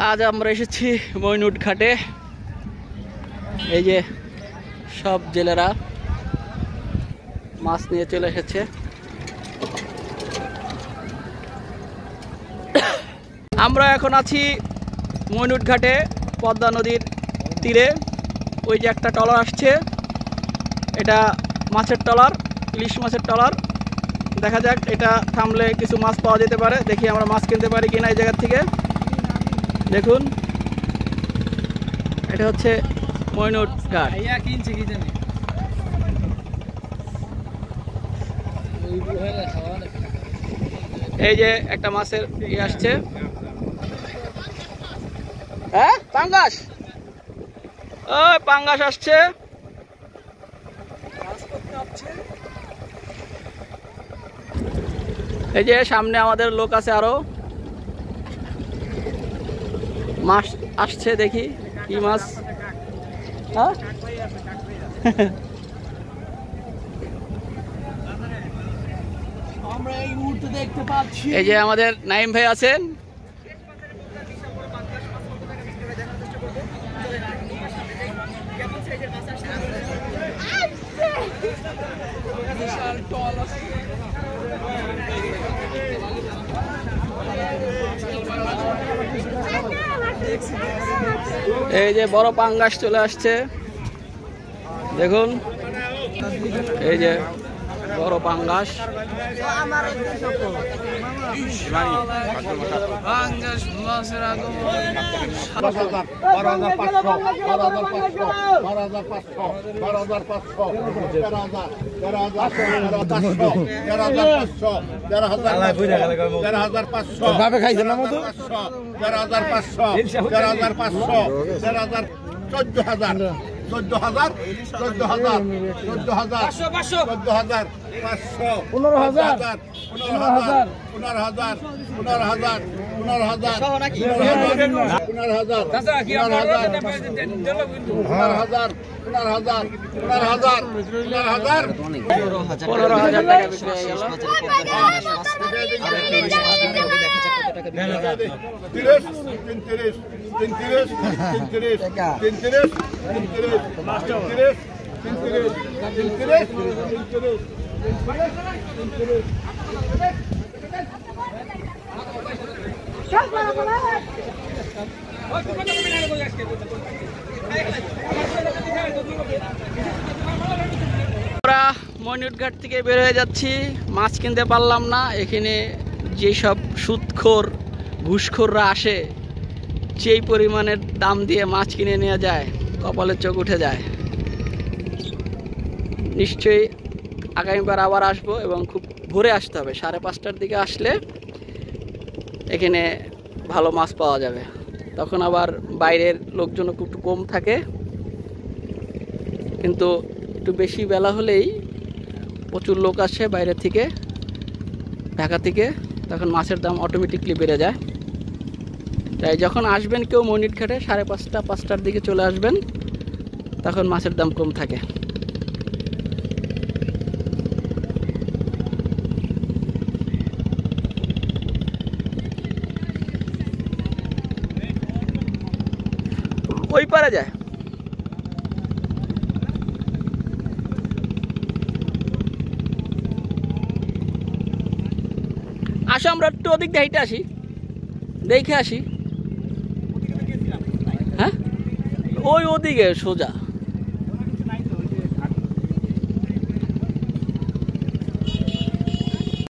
আজ আমরা এসেছি মইনুট ঘাটে। এই যে সব জেলেরা মাছ নিয়ে চলে এসেছে। আমরা এখন আছি মইনুট ঘাটে, পদ্মা নদীর তীরে। ওই যে একটা ট্রলার আসছে, এটা মাছের ট্রলার, ইলিশ মাছের ট্রলার। দেখা যাক এটা থামলে কিছু মাছ পাওয়া যেতে পারে। দেখি আমরা মাছ কিনতে পারি কিনা এই জায়গা থেকে। দেখুন, এটা হচ্ছে মইনুট ঘাট। এই যে একটা মাছের ইয়ে আসছে। হ্যাঁ, পাঙ্গাস। ওই পাঙ্গাস আসছে। এই যে সামনে আমাদের লোক আছে, আরো মাছ আসছে। দেখি কি মাছ। হ্যাঁ, আমরা এই মুহূর্তে দেখতে পাচ্ছি এই যে আমাদের নাইম ভাই আছেন। এই যে বড় পাঙ্গাস চলে আসছে, দেখুন। এই যে বড় পাঙ্গাস। খাইছেন না মতো 14,000 14,000 আমরা মইনুট ঘাট থেকে বের হয়ে যাচ্ছি। মাছ কিনতে পারলাম না। এখানে যেসব সুদখোর ঘুষখোররা আসে, যেই পরিমাণের দাম দিয়ে মাছ কিনে নেওয়া যায়, কপালে চোখ উঠে যায়। নিশ্চয়ই আগামীবার আবার আসবো, এবং খুব ভোরে আসতে হবে। 5:30টার দিকে আসলে এখানে ভালো মাছ পাওয়া যাবে। তখন আবার বাইরের লোকজন একটু কম থাকে, কিন্তু একটু বেশি বেলা হলেই প্রচুর লোক আসে বাইরে থেকে, ঢাকা থেকে। তখন মাছের দাম অটোমেটিকলি বেড়ে যায়। তাই যখন আসবেন কেউ মইনুট ঘাটে 5:30 5টার দিকে চলে আসবেন, তখন মাছের দাম কম থাকে। ওই পারে যায়। আসো, আমরা একটু ওদিক দিয়ে হেঁটে আসি, দেখে আসি। হ্যাঁ, ওই ওদিকে সোজা।